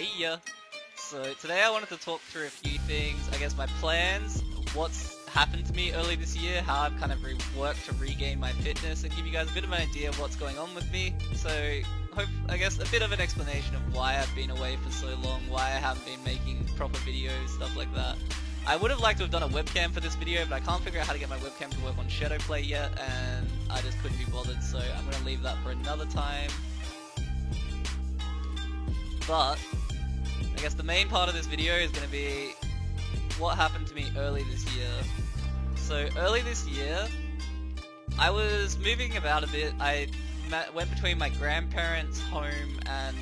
Hey ya! So today I wanted to talk through a few things, I guess my plans, what's happened to me early this year, how I've kind of worked to regain my fitness and give you guys a bit of an idea of what's going on with me. So I guess a bit of an explanation of why I've been away for so long, why I haven't been making proper videos, stuff like that. I would have liked to have done a webcam for this video, but I can't figure out how to get my webcam to work on Shadowplay yet, and I just couldn't be bothered, so I'm going to leave that for another time. But I guess the main part of this video is going to be what happened to me early this year. So early this year, I was moving about a bit. I went between my grandparents' home and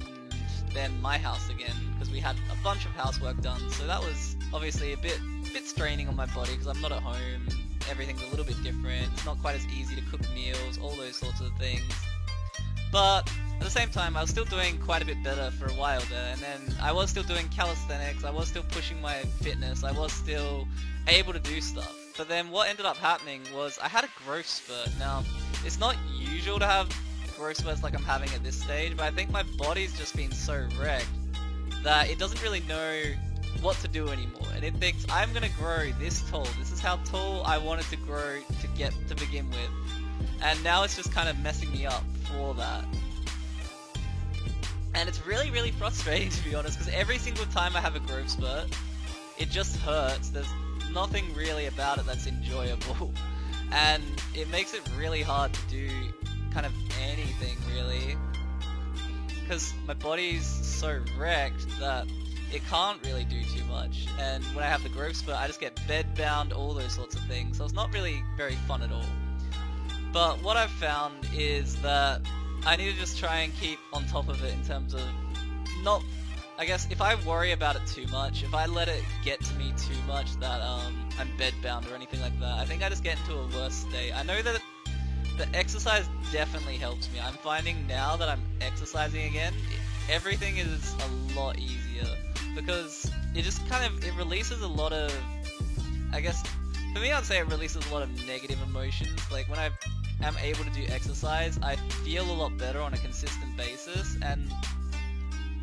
then my house again, because we had a bunch of housework done, so that was obviously a bit straining on my body because I'm not at home, everything's a little bit different, it's not quite as easy to cook meals, all those sorts of things. But at the same time, I was still doing quite a bit better for a while there, and then I was still doing calisthenics, I was still pushing my fitness, I was still able to do stuff. But then what ended up happening was I had a growth spurt. Now, it's not usual to have growth spurts like I'm having at this stage, but I think my body's just been so wrecked that it doesn't really know what to do anymore, and it thinks I'm gonna grow this tall. This is how tall I wanted to grow to begin with, and now it's just kind of messing me up for that. And it's really frustrating, to be honest, because every single time I have a growth spurt, it just hurts. There's nothing really about it that's enjoyable, and it makes it really hard to do kind of anything really, because my body's so wrecked that it can't really do too much, and when I have the growth spurt I just get bed bound, all those sorts of things, so it's not really very fun at all. But what I've found is that I need to just try and keep on top of it in terms of not, I guess if I worry about it too much, if I let it get to me too much that I'm bed bound or anything like that, I think I just get into a worse state. I know that the exercise definitely helps me. I'm finding now that I'm exercising again, everything is a lot easier, because it just it releases a lot of, I guess, for me I'd say it releases a lot of negative emotions. Like when I am able to do exercise, I feel a lot better on a consistent basis, and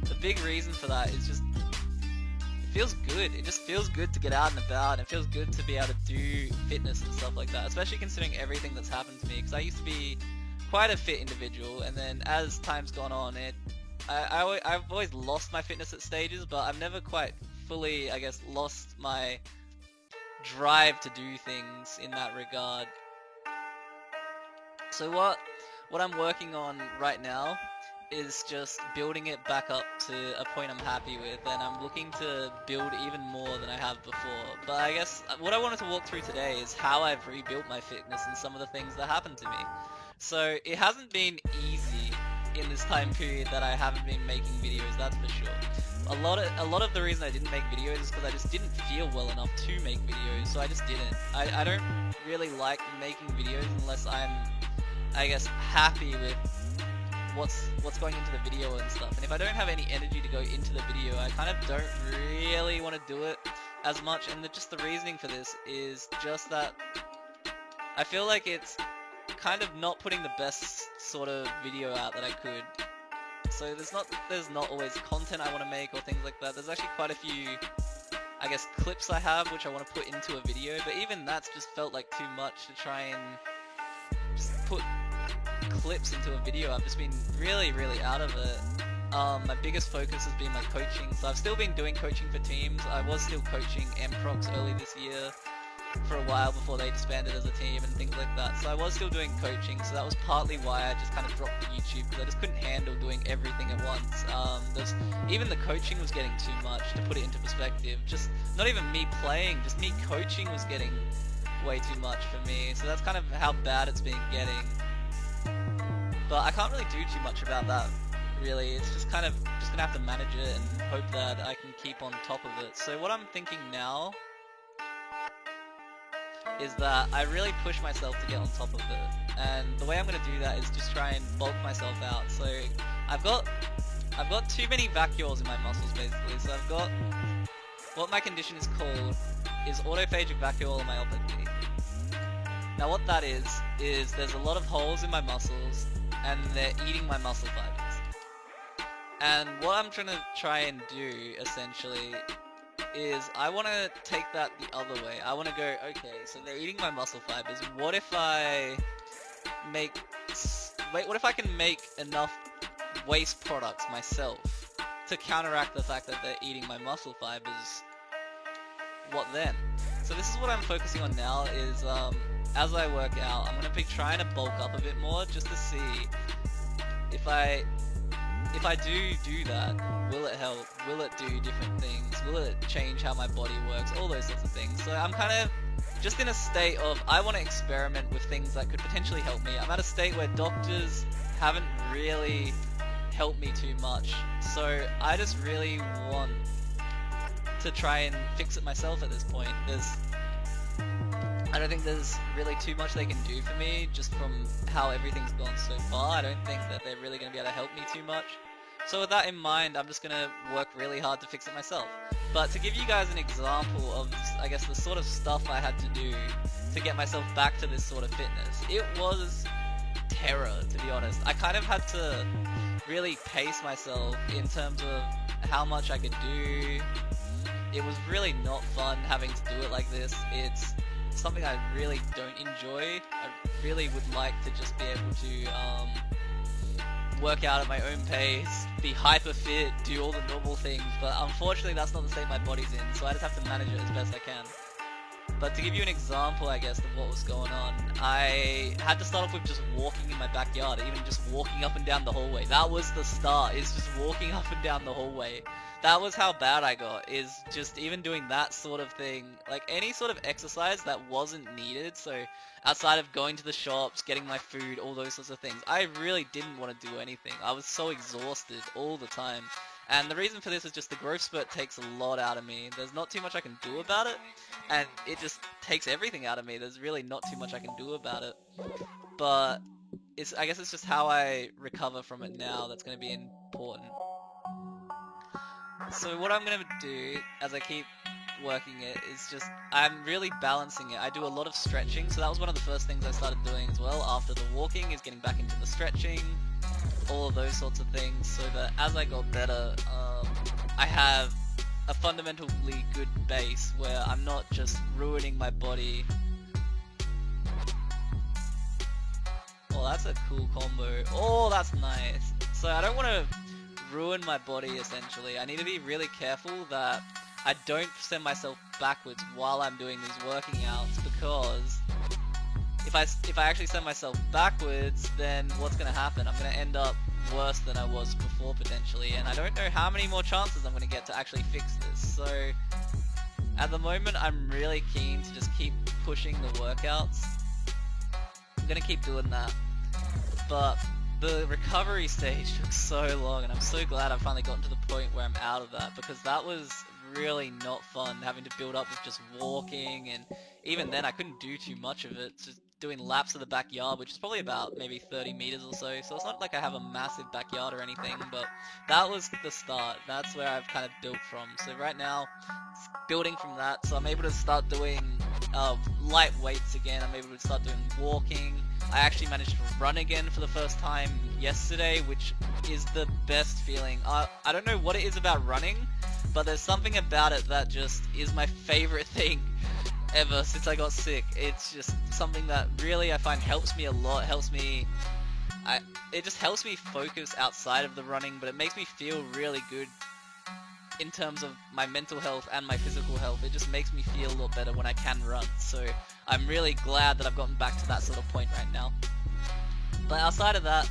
the big reason for that is just, it feels good. It just feels good to get out and about, and it feels good to be able to do fitness and stuff like that, especially considering everything that's happened to me, because I used to be quite a fit individual, and then as time's gone on, I've always lost my fitness at stages, but I've never quite fully, I guess, lost my drive to do things in that regard. So what I'm working on right now is just building it back up to a point I'm happy with, and I'm looking to build even more than I have before. But I guess what I wanted to walk through today is how I've rebuilt my fitness and some of the things that happened to me. So it hasn't been easy in this time period that I haven't been making videos, that's for sure. A lot of the reason I didn't make videos is because I just didn't feel well enough to make videos, so I just didn't. I don't really like making videos unless I'm, I guess, happy with what's going into the video and stuff. And if I don't have any energy to go into the video, I kind of don't really want to do it as much. And just the reasoning for this is just that I feel like it's kind of not putting the best sort of video out that I could. So there's not always content I want to make or things like that. There's actually quite a few, I guess, clips I have which I want to put into a video, but even that's just felt like too much to try and just put clips into a video. I've just been really out of it. My biggest focus has been my coaching, so I've still been doing coaching for teams. I was still coaching MProx early this year for a while before they disbanded as a team and things like that, so I was still doing coaching, so that was partly why I just kind of dropped the YouTube, because I just couldn't handle doing everything at once. Even the coaching was getting too much, to put it into perspective. Just not even me playing, just me coaching was getting way too much for me, so that's kind of how bad it's been getting. But I can't really do too much about that, really. It's just kind of just gonna have to manage it and hope that I can keep on top of it. So what I'm thinking now is that I really push myself to get on top of it, and the way I'm gonna do that is just try and bulk myself out. So I've got too many vacuoles in my muscles, basically. So I've got, what my condition is called is autophagic vacuole myopathy. Now what that is there's a lot of holes in my muscles, and they're eating my muscle fibers. And what I'm try and do, essentially, is I want to take that the other way. I want to go, okay, so they're eating my muscle fibers. What if I make... Wait, what if I can make enough waste products myself to counteract the fact that they're eating my muscle fibers? What then? So this is what I'm focusing on now, is as I work out, I'm going to be trying to bulk up a bit more, just to see if I do that, will it help? Will it do different things? Will it change how my body works? All those sorts of things. So I'm kind of just in a state of, I want to experiment with things that could potentially help me. I'm at a state where doctors haven't really helped me too much. So I just really want to try and fix it myself at this point. I don't think there's really too much they can do for me, just from how everything's gone so far. I don't think that they're really going to be able to help me too much. So with that in mind, I'm just going to work really hard to fix it myself. But to give you guys an example of, I guess, the sort of stuff I had to do to get myself back to this sort of fitness, it was terror, to be honest. I kind of had to really pace myself in terms of how much I could do. It was really not fun having to do it like this. It's something I really don't enjoy. I really would like to just be able to work out at my own pace, be hyper fit, do all the normal things, but unfortunately that's not the state my body's in, so I just have to manage it as best I can. But to give you an example, I guess, of what was going on, I had to start off with just walking in my backyard, even just walking up and down the hallway. That was the start, is just walking up and down the hallway. That was how bad I got, is just even doing that sort of thing, like any sort of exercise that wasn't needed, so outside of going to the shops, getting my food, all those sorts of things, I really didn't want to do anything. I was so exhausted all the time. And the reason for this is just the growth spurt takes a lot out of me. There's not too much I can do about it, and it just takes everything out of me. There's really not too much I can do about it. But I guess it's just how I recover from it now that's going to be important. So what I'm going to do as I keep working it is just, I'm really balancing it. I do a lot of stretching, so that was one of the first things I started doing as well after the walking, is getting back into the stretching, all of those sorts of things, so that as I got better, I have a fundamentally good base where I'm not just ruining my body. Oh, that's a cool combo. Oh, that's nice. So I don't want to ruin my body, essentially. I need to be really careful that I don't send myself backwards while I'm doing these working outs, because if I actually send myself backwards, then what's going to happen? I'm going to end up worse than I was before, potentially, and I don't know how many more chances I'm going to get to actually fix this. So at the moment, I'm really keen to just keep pushing the workouts. I'm going to keep doing that, but the recovery stage took so long, and I'm so glad I've finally gotten to the point where I'm out of that, because that was really not fun, having to build up with just walking, and even then I couldn't do too much of it, just doing laps of the backyard, which is probably about maybe 30 meters or so it's not like I have a massive backyard or anything, but that was the start. That's where I've kind of built from. So right now, building from that, so I'm able to start doing light weights again. I'm able to start doing walking. I actually managed to run again for the first time yesterday, which is the best feeling. I don't know what it is about running, but there's something about it that just is my favorite thing ever since I got sick. It's just something that really I find helps me a lot, it just helps me focus outside of the running, but it makes me feel really good in terms of my mental health and my physical health. It just makes me feel a lot better when I can run, so I'm really glad that I've gotten back to that sort of point right now. But outside of that,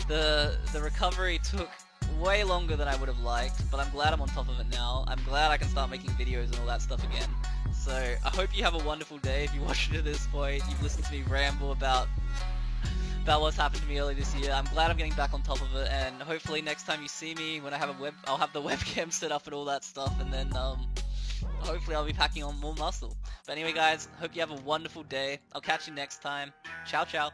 the recovery took way longer than I would have liked, but I'm glad I'm on top of it now. I'm glad I can start making videos and all that stuff again. So I hope you have a wonderful day. If you watched it to this point, you've listened to me ramble about what's happened to me earlier this year. I'm glad I'm getting back on top of it, and hopefully next time you see me, when I have I'll have the webcam set up and all that stuff, and then hopefully I'll be packing on more muscle. But anyway guys, hope you have a wonderful day. I'll catch you next time. Ciao ciao.